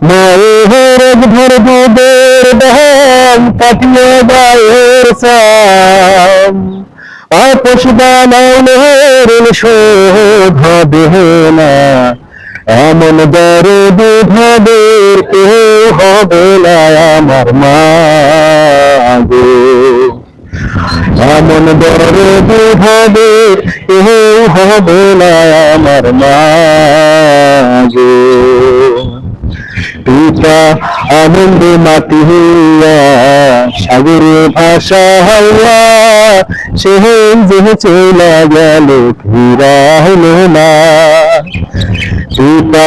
মায়ের ঘর দুধের দাম কাটিয়ে গায়ের সাম আপোষ বানাইলের শোধ হবে না এমন দরদ ভাবের কেউ হবে না আমার মা গো এমন দরদ ভাবের কেউ হবে না আমার মা গো পিতা আনন্দে মাটি হইয়া সাগরে ভাষা হইয়া সে যে চলা গেল ফিরা হলো না পিতা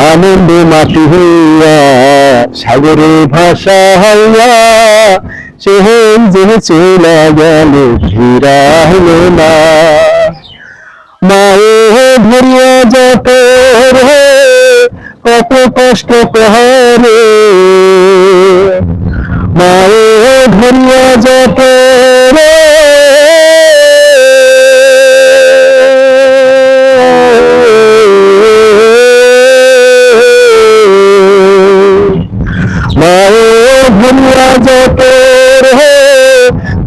আনন্দে মাটি হইয়া সাগরে ভাষা হইয়া সে যে চলা গেল ফিরা হলো না মায়ে ধরিয়া যত রে কত কষ্ট করে মায়ে ধরিয়া যত রে মায়ে ধরিয়া যত রে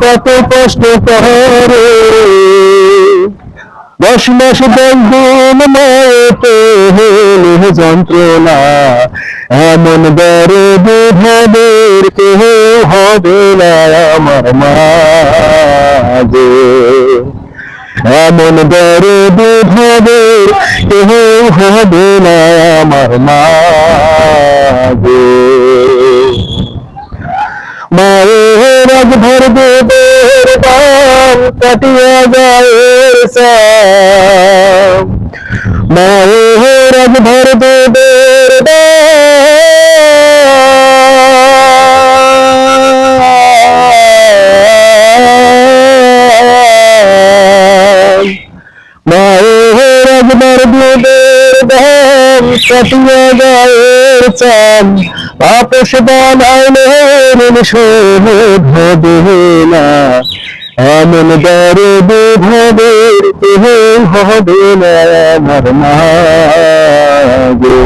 কত কষ্ট করে 10 মাস 10 দিন মায়েতে হলো যন্ত্রণা এমন দরদ ভাবের কেহ হবে না আমার মা গো এমন দরদ ভাবের কেহ হবে না আমার মা গো মায়ের ঘর দুধের দাম কাটিয়া গায়ের সাম মায়ের ঘর দুধের দাম মায়ের ঘর দুধের দাম কাটিয়া গায়ের সাম আপোষ বানাইলের শোধ হবে না এমন দরদ ভাবের কেহ হবে না আমার মা গো